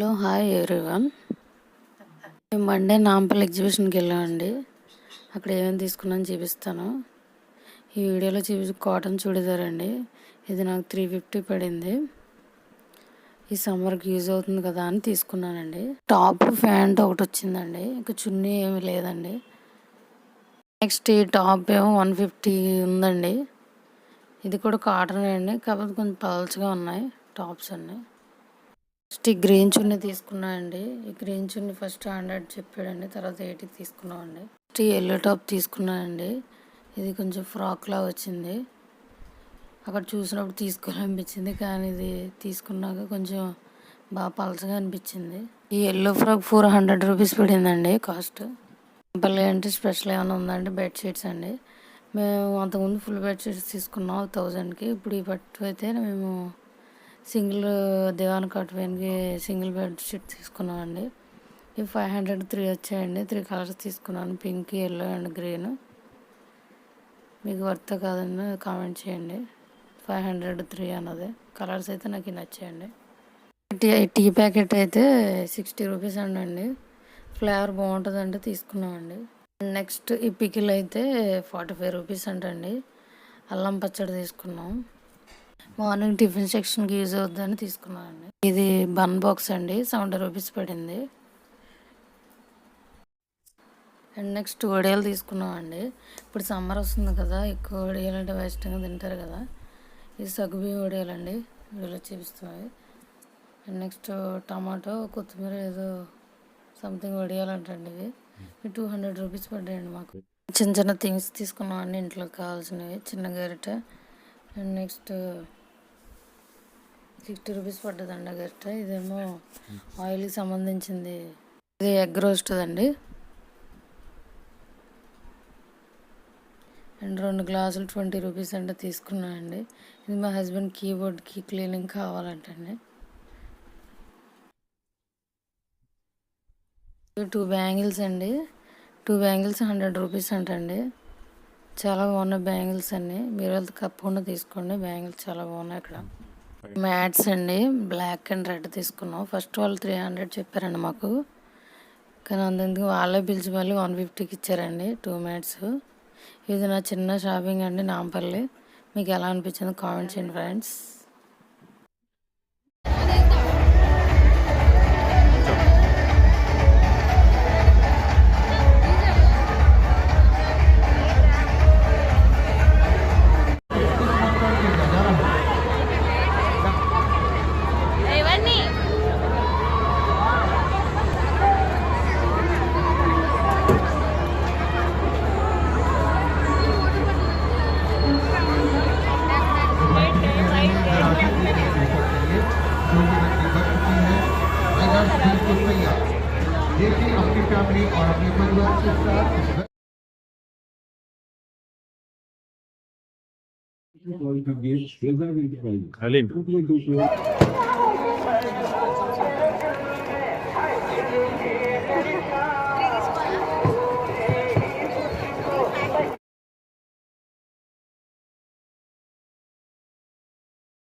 Hello hi everyone. మేము Monday Nampally ఎగ్జిబిషన్కి వెళ్ళామండి. అక్కడ ఏమేమి తీసుకున్నాను చూపిస్తాను. ఈ వీడియోలో కాటన్ చూడిదార్ అండి. ఇది నాకు 350 పడింది. ఈ సమ్మర్కి యూజ్ అవుతుంది కదా అని తీసుకున్నానండి. టాప్ ప్యాంట్ ఒకటి వచ్చిందండి, ఇంకా చున్నీ ఏమి లేదండి. నెక్స్ట్ ఈ టాప్ ఏమో 150 ఉందండి. ఇది కూడా కాటన్ అండి, కాకపోతే కొంచెం పల్చగా ఉన్నాయి టాప్స్ అన్నీ. ఫస్ట్ ఈ గ్రీన్ చున్నీ తీసుకున్నా అండి. ఈ గ్రీన్ చున్నీ ఫస్ట్ 100 చెప్పాడండి, తర్వాత 80కి తీసుకున్నామండి. ఫస్ట్ ఈ ఎల్లో టాప్ తీసుకున్నానండి. ఇది కొంచెం ఫ్రాక్లా వచ్చింది. అక్కడ చూసినప్పుడు తీసుకోవాలనిపించింది, కానీ ఇది తీసుకున్నాక కొంచెం బాగా పలచగా అనిపించింది. ఈ ఎల్లో ఫ్రాక్ 400 రూపీస్ పడిందండి కాస్ట్. పల్లె అంటే స్పెషల్ ఏమైనా ఉందంటే బెడ్షీట్స్ అండి. మేము అంతకుముందు ఫుల్ బెడ్షీట్స్ తీసుకున్నాం 1000కి. ఇప్పుడు ఈ పట్టు అయితే మేము సింగిల్ దివాన్ కాటన్కి సింగిల్ బెడ్షీట్ తీసుకున్నామండి. ఇవి 500 3 వచ్చాయండి. 3 కలర్స్ తీసుకున్నాను, పింక్, ఎల్లో అండ్ గ్రీన్. మీకు వర్త్ కాదని కామెంట్ చేయండి. 500 3 అన్నది కలర్స్ అయితే నాకు నచ్చాయండి. టీ ప్యాకెట్ అయితే 60 రూపీస్ అండి. ఫ్లేవర్ బాగుంటుందంటే తీసుకున్నామండి. నెక్స్ట్ ఈ పికిల్ అయితే 45 రూపీస్ అంటండి. అల్లం పచ్చడి తీసుకున్నాం. మార్నింగ్ టిఫిన్ సెక్షన్కి యూజ్ అవుద్దని తీసుకున్నానండి. ఇది బన్ బాక్స్ అండి, 70 రూపీస్ పడింది. అండ్ నెక్స్ట్ వడియాలు తీసుకున్నామండి. ఇప్పుడు సమ్మర్ వస్తుంది కదా, ఎక్కువ వడియాలు అంటే ఇష్టంగా తింటారు కదా. ఇది సగ్గుబియ్యం వడియాలండి, వీళ్ళు చూపిస్తున్నాయి. అండ్ నెక్స్ట్ టమాటో, కొత్తిమీర ఏదో సంథింగ్ వడియాలంటండి. ఇవి 200 రూపీస్ పడ్డాయండి మాకు. చిన్న చిన్న థింగ్స్ తీసుకున్నామండి, ఇంట్లోకి కావాల్సినవి. చిన్న గరిట. అండ్ నెక్స్ట్ 60 రూపీస్ పడ్డదండి గరిట. ఇదేమో ఆయిల్కి సంబంధించింది. ఇది ఎగ్ రోస్ట్ అండి. అండ్ 2 గ్లాసులు 20 రూపీస్ అంటే తీసుకున్నానండి. ఇది మా హస్బెండ్ కీబోర్డ్కి క్లీనింగ్ కావాలంటండి. 2 బ్యాంగిల్స్ అండి. 2 బ్యాంగిల్స్ 100 రూపీస్ అంటండి. చాలా బాగున్నాయి బ్యాంగిల్స్ అన్నీ. మీరు వెళ్తే తప్పకుండా తీసుకోండి, బ్యాంగిల్స్ చాలా బాగున్నాయి అక్కడ. మ్యాట్స్ అండి, బ్లాక్ అండ్ రెడ్ తీసుకున్నాం. ఫస్ట్ వాళ్ళు 300 చెప్పారండి మాకు, కానీ అందుకు వాళ్ళే పిలిచి మళ్ళీ 150కి ఇచ్చారండి 2 మ్యాట్స్. ఇది నా చిన్న షాపింగ్ అండి నాంపల్లి. మీకు ఎలా అనిపించిందో కామెంట్ చేయండి ఫ్రెండ్స్. देखिए अपनी फैमिली और अपने परिवार के साथ Aline.